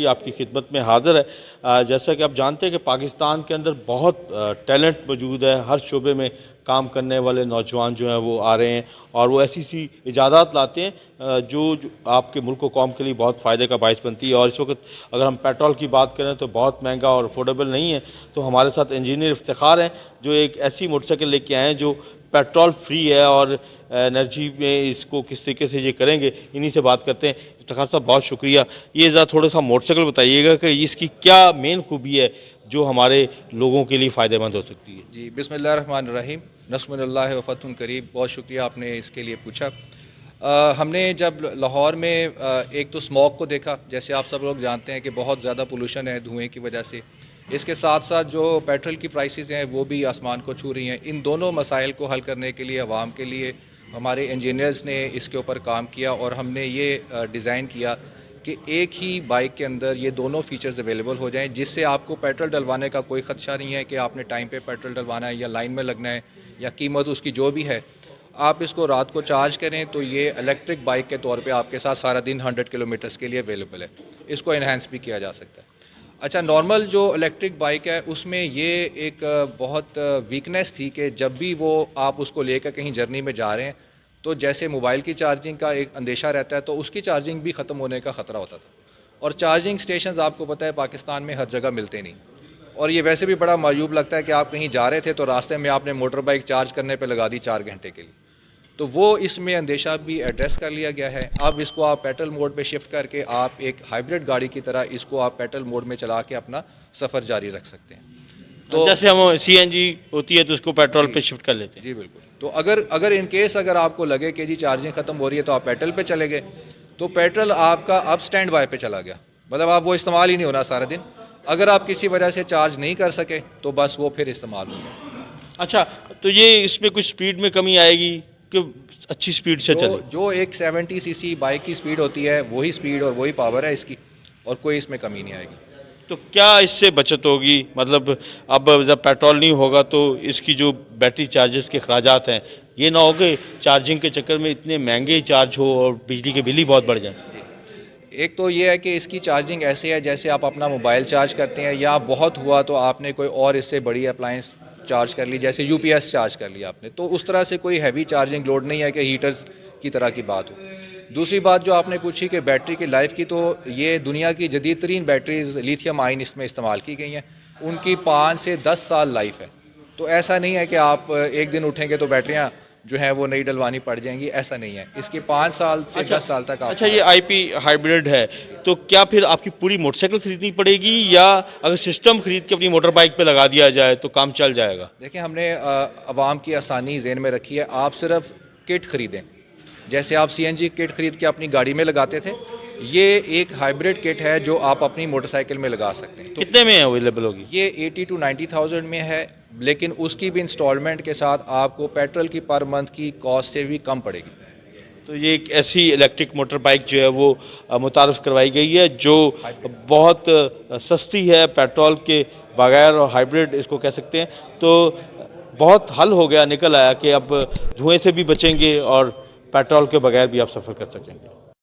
آپ کی خدمت میں حاضر ہے۔ جیسا کہ آپ جانتے ہیں کہ پاکستان کے اندر بہت ٹیلنٹ موجود ہے، ہر شعبے میں کام کرنے والے نوجوان جو ہیں وہ آ رہے ہیں اور وہ ایسی ایجادات لاتے ہیں جو آپ کے ملک و قوم کے لیے بہت فائدے کا باعث بنتی ہے۔ اور اس وقت اگر ہم پیٹرول کی بات کریں تو بہت مہنگا اور افورڈیبل نہیں ہے، تو ہمارے ساتھ انجینئر افتخار ہیں جو ایک ایسی موٹر سائیکل لے کے آئے ہیں جو پیٹرول فری ہے اور انرجی میں اس کو کس طریقے سے یہ کریں گے، انہی سے بات کرتے ہیں۔ افتخار صاحب بہت شکریہ۔ یہ ذرا تھوڑا سا موٹر سائیکل بتائیے گا کہ اس کی کیا مین خوبی ہے جو ہمارے لوگوں کے لیے فائدہ مند ہو سکتی ہے؟ جی، بسم اللہ الرحمن الرحیم، نصر اللہ و فتح قریب۔ بہت شکریہ آپ نے اس کے لیے پوچھا۔ ہم نے جب لاہور میں ایک تو اسموگ کو دیکھا، جیسے آپ سب لوگ جانتے ہیں کہ بہت زیادہ پولوشن ہے دھوئیں کی وجہ سے، اس کے ساتھ ساتھ جو پیٹرول کی پرائسز ہیں وہ بھی آسمان کو چھو رہی ہیں۔ ان دونوں مسائل کو حل کرنے کے لیے عوام کے لیے ہمارے انجینئرز نے اس کے اوپر کام کیا اور ہم نے یہ ڈیزائن کیا کہ ایک ہی بائک کے اندر یہ دونوں فیچرز اویلیبل ہو جائیں، جس سے آپ کو پیٹرول ڈلوانے کا کوئی خدشہ نہیں ہے کہ آپ نے ٹائم پہ پیٹرول ڈلوانا ہے یا لائن میں لگنا ہے یا قیمت اس کی جو بھی ہے۔ آپ اس کو رات کو چارج کریں تو یہ الیکٹرک بائک کے طور پہ آپ کے ساتھ سارا دن 100 کلومیٹرز کے لیے اویلیبل ہے۔ اس کو انہینس بھی کیا جا سکتا ہے۔ اچھا، نارمل جو الیکٹرک بائک ہے اس میں یہ ایک بہت ویکنیس تھی کہ جب بھی وہ آپ اس کو لے کر کہیں جرنی میں جا رہے ہیں تو جیسے موبائل کی چارجنگ کا ایک اندیشہ رہتا ہے تو اس کی چارجنگ بھی ختم ہونے کا خطرہ ہوتا تھا، اور چارجنگ سٹیشنز آپ کو پتہ ہے پاکستان میں ہر جگہ ملتے نہیں، اور یہ ویسے بھی بڑا معیوب لگتا ہے کہ آپ کہیں جا رہے تھے تو راستے میں آپ نے موٹر بائک چارج کرنے پہ لگا دی 4 گھنٹے کے لیے، تو وہ اس میں اندیشہ بھی ایڈریس کر لیا گیا ہے۔ اب اس کو آپ پیٹرول موڈ پہ شفٹ کر کے آپ ایک ہائبرڈ گاڑی کی طرح اس کو آپ پیٹرول موڈ میں چلا کے اپنا سفر جاری رکھ سکتے ہیں۔ تو جیسے ہم سی این جی ہوتی ہے تو اس کو پیٹرول پہ شفٹ کر لیتے ہیں۔ جی بالکل۔ تو اگر ان کیس اگر آپ کو لگے کہ جی چارجنگ ختم ہو رہی ہے تو آپ پیٹرول پہ چلے گئے تو پیٹرول آپ کا اب سٹینڈ بائی پہ چلا گیا، مطلب آپ وہ استعمال ہی نہیں ہونا سارا دن۔ اگر آپ کسی وجہ سے چارج نہیں کر سکے تو بس وہ پھر استعمال ہوگا۔ اچھا، تو یہ اس میں کچھ سپیڈ میں کمی آئے گی کہ اچھی سپیڈ سے چلے؟ جو ایک 70 cc بائک کی سپیڈ ہوتی ہے وہی سپیڈ اور وہی پاور ہے اس کی، اور کوئی اس میں کمی نہیں آئے گی۔ تو کیا اس سے بچت ہوگی؟ مطلب اب جب پیٹرول نہیں ہوگا تو اس کی جو بیٹری چارجز کے اخراجات ہیں یہ نہ ہو کہ چارجنگ کے چکر میں اتنے مہنگے چارج ہو اور بجلی کے بل ہی بہت بڑھ جائیں؟ ایک تو یہ ہے کہ اس کی چارجنگ ایسے ہے جیسے آپ اپنا موبائل چارج کرتے ہیں، یا بہت ہوا تو آپ نے کوئی اور اس سے بڑی اپلائنس چارج کر لی، جیسے یو پی ایس چارج کر لیا آپ نے، تو اس طرح سے کوئی ہیوی چارجنگ لوڈ نہیں ہے کہ ہیٹرز کی طرح کی بات ہو۔ دوسری بات جو آپ نے پوچھی کہ بیٹری کی لائف کی، تو یہ دنیا کی جدید ترین بیٹریز لیتھیم آئن اس میں استعمال کی گئی ہیں، ان کی 5 سے 10 سال لائف ہے۔ تو ایسا نہیں ہے کہ آپ ایک دن اٹھیں گے تو بیٹریاں جو ہیں وہ نئی ڈلوانی پڑ جائیں گی، ایسا نہیں ہے۔ اس کی 5 سال سے 10 سال تک آپ۔ اچھا، یہ آئی پی ہائبرڈ ہے تو کیا پھر آپ کی پوری موٹر سائیکل خریدنی پڑے گی یا اگر سسٹم خرید کے اپنی موٹر بائک پہ لگا دیا جائے تو کام چل جائے گا؟ دیکھیں، ہم نے عوام کی آسانی ذہن میں رکھی ہے، آپ صرف کٹ خریدیں، جیسے آپ سی این جی کٹ خرید کے اپنی گاڑی میں لگاتے تھے، یہ ایک ہائبرڈ کٹ ہے جو آپ اپنی موٹر سائیکل میں لگا سکتے ہیں۔ کتنے میں اویلیبل ہوگی؟ یہ 80 to 90,000 میں ہے، لیکن اس کی بھی انسٹالمنٹ کے ساتھ آپ کو پیٹرول کی پر منتھ کی کاسٹ سے بھی کم پڑے گی۔ تو یہ ایک ایسی الیکٹرک موٹر بائک جو ہے وہ متعارف کروائی گئی ہے جو بہت سستی ہے، پیٹرول کے بغیر، اور ہائبرڈ اس کو کہہ سکتے ہیں۔ تو بہت حل ہو گیا، نکل آیا کہ اب دھوئیں سے بھی بچیں گے اور پیٹرول کے بغیر بھی آپ سفر کر سکیں گے۔